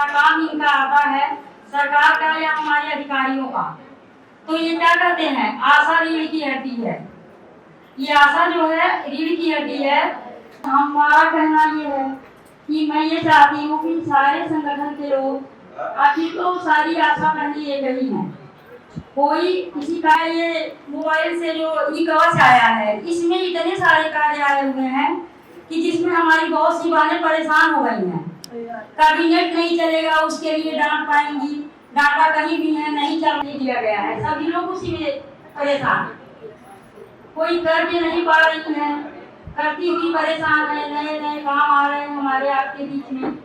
सारा काम इनका आता है, सरकार का या हमारे अधिकारियों का। तो ये क्या कहते हैं, आशा रीढ़ की हड्डी है। ये आशा जो है रीढ़ की हड्डी है। हमारा कहना ये है कि मैं ये चाहती हूँ कि सारे संगठन के लोग, आखिर तो सारी आशा पहली एक ही है। कोई किसी का ये मोबाइल से जो ई कवच आया है, इसमें इतने सारे कार्य आए हुए हैं कि जिसमें हमारी बहुत सी बहनें परेशान हो गई हैं। कभी नेट नहीं चलेगा, उसके लिए डांट पाएंगी, डाटा कहीं भी है नहीं चलने दिया गया है, सभी लोग उसी में परेशान। कोई कर भी नहीं पा रही है, करती हुई परेशान है। नए नए काम आ रहे हैं हमारे आपके बीच में,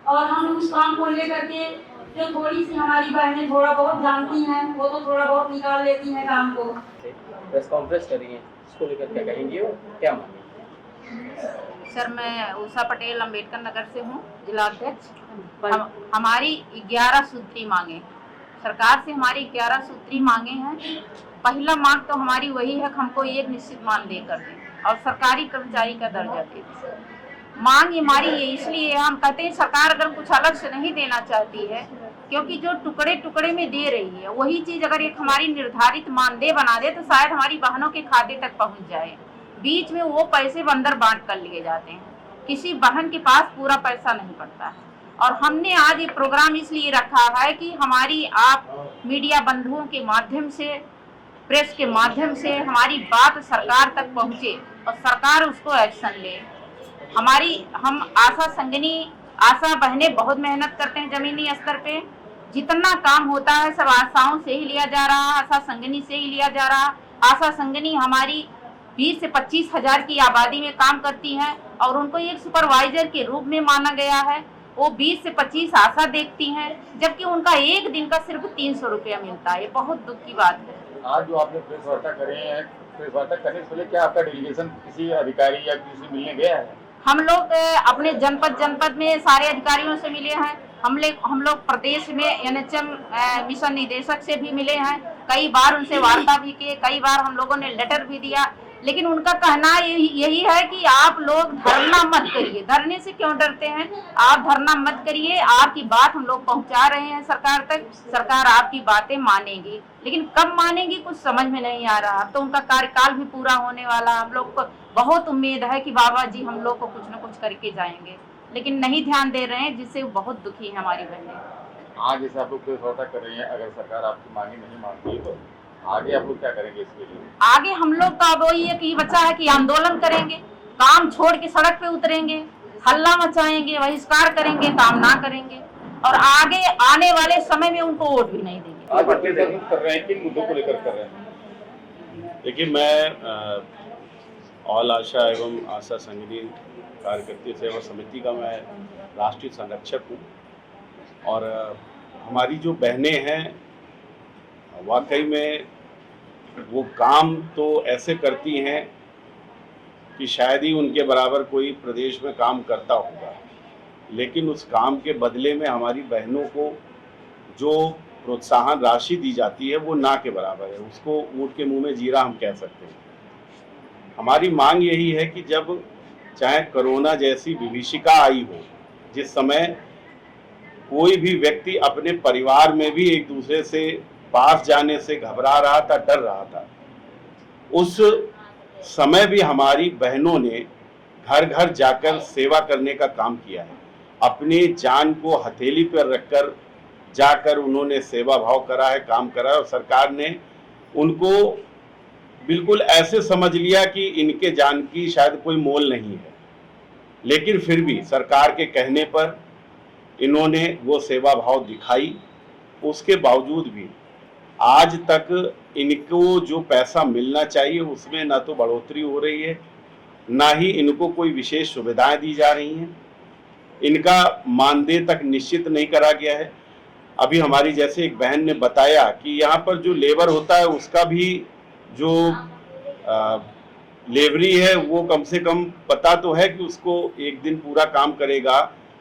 और हम उस काम को लेकर के जो थोड़ी सी हमारी बहनें थोड़ा बहुत जानती हैं, वो तो थोड़ा बहुत निकाल लेती हैं काम को। प्रेस कॉन्फ्रेंस करिए, इसको लेकर क्या कहेंगे और क्या मांगे? सर, मैं उषा पटेल अम्बेडकर नगर से हूँ, जिला अध्यक्ष। हमारी 11 सूत्री मांगे, सरकार से हमारी 11 सूत्री मांगे हैं। पहला मांग तो हमारी वही है कि हमको एक निश्चित मानदेय कर दें और सरकारी कर्मचारी का दर्जा दे दें। मांग हमारी ये इसलिए हम कहते हैं सरकार अगर कुछ अलग से नहीं देना चाहती है, क्योंकि जो टुकड़े टुकड़े में दे रही है वही चीज अगर एक हमारी निर्धारित मानदेय बना दे तो शायद हमारी बहनों के खाते तक पहुंच जाए। बीच में वो पैसे अंदर बांट कर लिए जाते हैं, किसी बहन के पास पूरा पैसा नहीं पड़ता है। और हमने आज ये प्रोग्राम इसलिए रखा है कि हमारी आप मीडिया बंधुओं के माध्यम से, प्रेस के माध्यम से हमारी बात सरकार तक पहुंचे और सरकार उसको एक्शन ले। हम आशा संगिनी, आशा बहनें बहुत मेहनत करते हैं जमीनी स्तर पे। जितना काम होता है सब आशाओं से ही लिया जा रहा, आशा संगिनी से ही लिया जा रहा। आशा संगिनी हमारी 20 से 25 हजार की आबादी में काम करती है और उनको एक सुपरवाइजर के रूप में माना गया है। वो 20 से 25 आशा देखती हैं, जबकि उनका एक दिन का सिर्फ 300 रुपया मिलता है। ये बहुत दुख की बात है। आज जो आपने प्रेस वार्ता करे हैं, प्रेस वार्ता करने से पहले क्या आपका डेलीगेशन किसी अधिकारी या किसी से मिलने गया है? हम लोग अपने जनपद में सारे अधिकारियों से मिले हैं। हम लोग प्रदेश में NHM मिशन निदेशक से भी मिले हैं, कई बार उनसे वार्ता भी किए, कई बार हम लोगों ने लेटर भी दिया। लेकिन उनका कहना यही है कि आप लोग धरना मत करिए। धरने से क्यों डरते हैं? आप धरना मत करिए, आपकी बात हम लोग पहुंचा रहे हैं सरकार तक, सरकार आपकी बातें मानेगी। लेकिन कब मानेगी कुछ समझ में नहीं आ रहा। तो उनका कार्यकाल भी पूरा होने वाला, हम लोग को बहुत उम्मीद है कि बाबा जी हम लोग को कुछ न कुछ करके जाएंगे, लेकिन नहीं ध्यान दे रहे हैं, जिससे बहुत दुखी है हमारी बहनें। आज जैसे आप लोग प्रेस वार्ता कर रहे हैं, अगर सरकार आपकी मांगे नहीं मानती तो आगे आप लोग क्या करेंगे इसके लिए? आगे हम लोग का अब वही है कि बचा है कि आंदोलन करेंगे, काम छोड़ के सड़क पे उतरेंगे, हल्ला मचाएंगे, बहिष्कार करेंगे, काम ना करेंगे और आगे आने वाले समय में उनको वोट भी नहीं देंगे। आप कर रहे हैं, किन मुद्दों को लेकर कर रहे हैं? देखिए, मैं ऑल आशा एवं आशा संगिनी कार्यकर्ता सेवा समिति का मैं राष्ट्रीय संरक्षक हूँ और हमारी जो बहनें हैं वाकई में वो काम तो ऐसे करती हैं कि शायद ही उनके बराबर कोई प्रदेश में काम करता होगा, लेकिन उस काम के बदले में हमारी बहनों को जो प्रोत्साहन राशि दी जाती है वो ना के बराबर है। उसको ऊँट के मुंह में जीरा हम कह सकते हैं। हमारी मांग यही है कि जब चाहे कोरोना जैसी विभीषिका आई हो, जिस समय कोई भी व्यक्ति अपने परिवार में भी एक दूसरे से पास जाने से घबरा रहा था, डर रहा था, उस समय भी हमारी बहनों ने घर घर जाकर सेवा करने का काम किया है। अपनी जान को हथेली पर रखकर जाकर उन्होंने सेवा भाव करा है, काम करा है और सरकार ने उनको बिल्कुल ऐसे समझ लिया कि इनके जान की शायद कोई मोल नहीं है। लेकिन फिर भी सरकार के कहने पर इन्होंने वो सेवा भाव दिखाई। उसके बावजूद भी आज तक इनको जो पैसा मिलना चाहिए उसमें ना तो बढ़ोतरी हो रही है, ना ही इनको कोई विशेष सुविधाएं दी जा रही हैं। इनका मानदेय तक निश्चित नहीं करा गया है। अभी हमारी जैसे एक बहन ने बताया कि यहाँ पर जो लेबर होता है उसका भी जो लेबरी है वो कम से कम पता तो है कि उसको एक दिन पूरा काम करेगा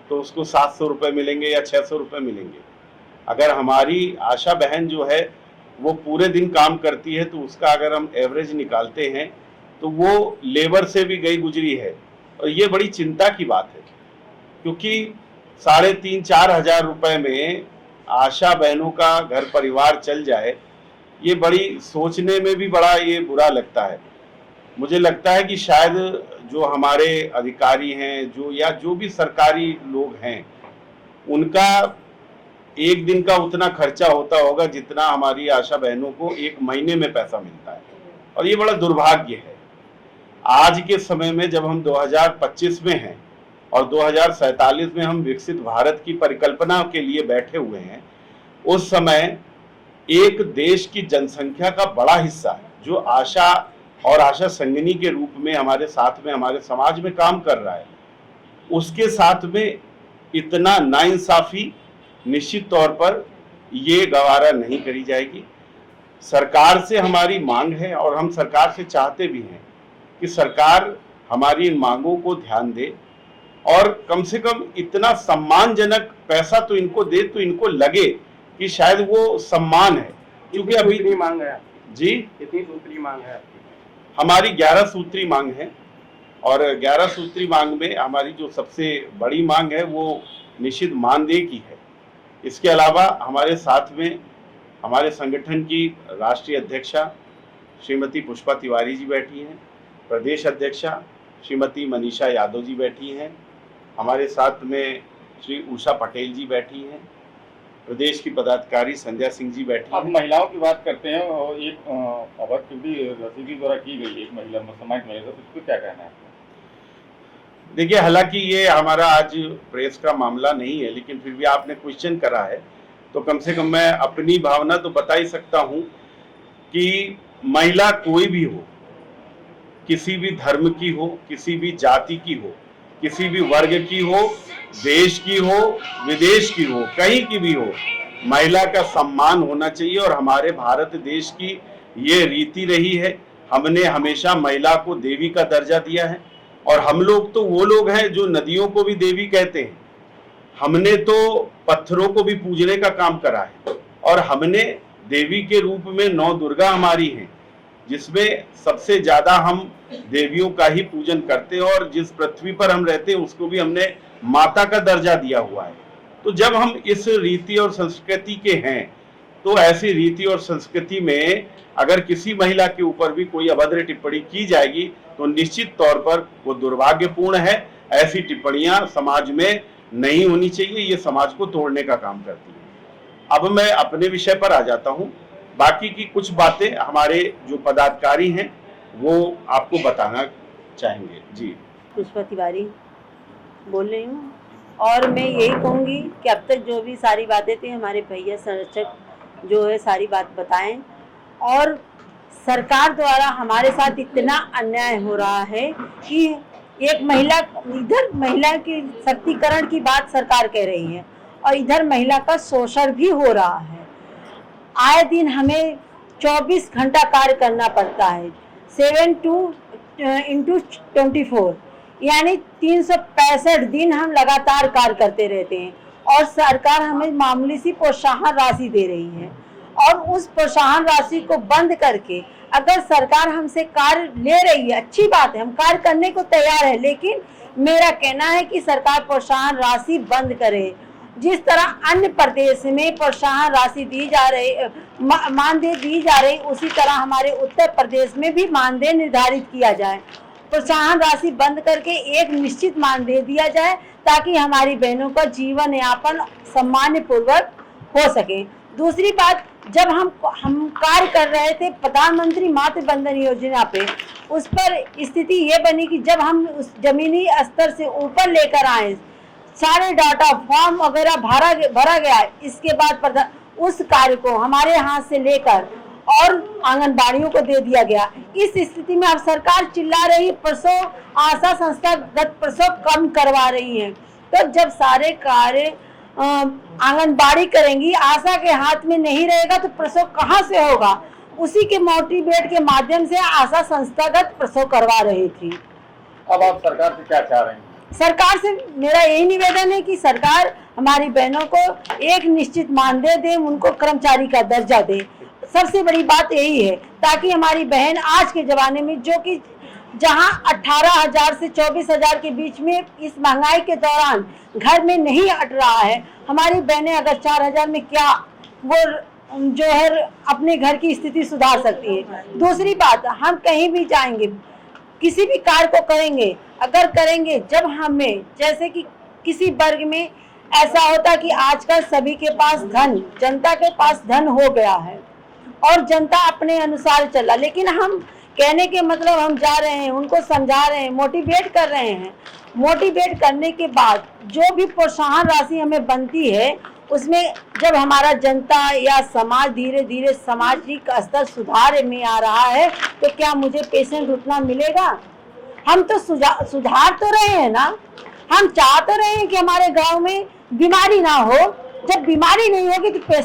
तो उसको 700 रुपये मिलेंगे या 600 रुपये मिलेंगे। अगर हमारी आशा बहन जो है वो पूरे दिन काम करती है तो उसका अगर हम एवरेज निकालते हैं तो वो लेबर से भी गई गुजरी है। और ये बड़ी चिंता की बात है, क्योंकि 3,500-4 हजार रुपए में आशा बहनों का घर परिवार चल जाए, ये बड़ी सोचने में भी बड़ा ये बुरा लगता है। मुझे लगता है कि शायद जो हमारे अधिकारी हैं जो भी सरकारी लोग हैं, उनका एक दिन का उतना खर्चा होता होगा जितना हमारी आशा बहनों को एक महीने में पैसा मिलता है, और ये बड़ा दुर्भाग्य है। आज के समय में जब हम 2025 में हैं और 2047 में हम विकसित भारत की परिकल्पना के लिए बैठे हुए हैं, उस समय एक देश की जनसंख्या का बड़ा हिस्सा जो आशा और आशा संगिनी के रूप में हमारे साथ में हमारे समाज में काम कर रहा है, उसके साथ में इतना नाइंसाफी निश्चित तौर पर ये गवारा नहीं करी जाएगी। सरकार से हमारी मांग है और हम सरकार से चाहते भी हैं कि सरकार हमारी इन मांगों को ध्यान दे और कम से कम इतना सम्मानजनक पैसा तो इनको दे, तो इनको लगे कि शायद वो सम्मान है। क्योंकि अभी मांग है जी, कितनी सूत्री मांग है? हमारी 11 सूत्री मांग है, और 11 सूत्री मांग में हमारी जो सबसे बड़ी मांग है वो निश्चित मानदेय की है। इसके अलावा हमारे साथ में हमारे संगठन की राष्ट्रीय अध्यक्षा श्रीमती पुष्पा तिवारी जी बैठी हैं, प्रदेश अध्यक्षा श्रीमती मनीषा यादव जी बैठी हैं, हमारे साथ में श्री उषा पटेल जी बैठी हैं, प्रदेश की पदाधिकारी संध्या सिंह जी बैठी अब हैं। महिलाओं की बात करते हैं, और एक अभद्र रसीदी द्वारा की गई एक महिला समाज महिला, तो उसको क्या कहना है? देखिए, हालांकि ये हमारा आज प्रेस का मामला नहीं है, लेकिन फिर भी आपने क्वेश्चन करा है तो कम से कम मैं अपनी भावना तो बता ही सकता हूं कि महिला कोई भी हो, किसी भी धर्म की हो, किसी भी जाति की हो, किसी भी वर्ग की हो, देश की हो, विदेश की हो, कहीं की भी हो, महिला का सम्मान होना चाहिए। और हमारे भारत देश की ये रीति रही है, हमने हमेशा महिला को देवी का दर्जा दिया है, और हम लोग तो वो लोग हैं जो नदियों को भी देवी कहते हैं। हमने तो पत्थरों को भी पूजने का काम करा है, और हमने देवी के रूप में 9 दुर्गा हमारी हैं, जिसमें सबसे ज्यादा हम देवियों का ही पूजन करते हैं, और जिस पृथ्वी पर हम रहते हैं उसको भी हमने माता का दर्जा दिया हुआ है। तो जब हम इस रीति और संस्कृति के हैं, तो ऐसी रीति और संस्कृति में अगर किसी महिला के ऊपर भी कोई अभद्र टिप्पणी की जाएगी तो निश्चित तौर पर वो दुर्भाग्यपूर्ण है। ऐसी टिप्पणियां समाज में नहीं होनी चाहिए, ये समाज को तोड़ने का काम करती है। अब मैं अपने विषय पर आ जाता हूं। बाकी की कुछ बातें हमारे जो पदाधिकारी हैं वो आपको बताना चाहेंगे। जी, पुष्पा तिवारी बोल रही हूँ, और मैं यही कहूँगी कि अब तक जो भी सारी बातें थी हमारे भैया संरक्षक जो है सारी बात बताएं, और सरकार द्वारा हमारे साथ इतना अन्याय हो रहा है कि एक महिला, इधर महिला की शक्तिकरण की बात सरकार कह रही है और इधर महिला का शोषण भी हो रहा है। आए दिन हमें 24 घंटा कार्य करना पड़ता है, 7/24, यानी 365 दिन हम लगातार कार्य करते रहते हैं, और सरकार हमें मामूली सी प्रोत्साहन राशि दे रही है। और उस प्रोत्साहन राशि को बंद करके अगर सरकार हमसे कार्य ले रही है, अच्छी बात है, हम कार्य करने को तैयार है, लेकिन मेरा कहना है कि सरकार प्रोत्साहन राशि बंद करे। जिस तरह अन्य प्रदेश में प्रोत्साहन राशि दी जा रही, मानदेय दी जा रही, उसी तरह हमारे उत्तर प्रदेश में भी मानदेय निर्धारित किया जाए। प्रोत्साहन राशि बंद करके एक निश्चित मानदेय दिया जाए, ताकि हमारी बहनों का जीवन यापन सम्मान पूर्वक हो सके। दूसरी बात, जब हम कार्य कर रहे थे प्रधानमंत्री मातृ वंदन योजना पे, उस पर स्थिति ये बनी कि जब हम उस जमीनी स्तर से ऊपर लेकर आए, सारे डाटा फॉर्म वगैरह भरा गया, इसके बाद उस कार्य को हमारे हाथ से लेकर और आंगनबाड़ियों को दे दिया गया। इस स्थिति में अब सरकार चिल्ला रही, प्रसव आशा संस्थागत प्रसव कम करवा रही है। तो जब सारे कार्य आंगनबाड़ी करेंगी, आशा के हाथ में नहीं रहेगा तो प्रसव कहाँ से होगा? उसी के मोटिवेट के माध्यम से आशा संस्थागत प्रसव करवा रही थी। अब आप सरकार से क्या चाह रहे हैं? सरकार से मेरा यही निवेदन है कि सरकार हमारी बहनों को एक निश्चित मानदेय दे, उनको कर्मचारी का दर्जा दे। सबसे बड़ी बात यही है, ताकि हमारी बहन आज के जमाने में जो कि जहां 18,000 से 24,000 के बीच में इस महंगाई के दौरान घर में नहीं अट रहा है। हमारी बहनें अगर 4,000 में क्या वो जो है अपने घर की स्थिति सुधार सकती है। दूसरी बात, हम कहीं भी जाएंगे, किसी भी कार्य को करेंगे, अगर करेंगे जब हमें, जैसे कि किसी वर्ग में ऐसा होता कि आजकल सभी के पास धन, जनता के पास धन हो गया है और जनता अपने अनुसार चला, लेकिन हम कहने के मतलब हम जा रहे हैं, उनको समझा रहे हैं, मोटिवेट कर रहे हैं। मोटिवेट करने के बाद जो भी प्रोत्साहन राशि हमें बनती है, उसमें जब हमारा जनता या समाज धीरे धीरे सामाजिक स्तर सुधार में आ रहा है, तो क्या मुझे पेंशन उतना मिलेगा? हम तो सुधार तो रहे हैं ना, हम चाह तो रहे हैं कि हमारे गांव में बीमारी ना हो। जब बीमारी नहीं होगी तो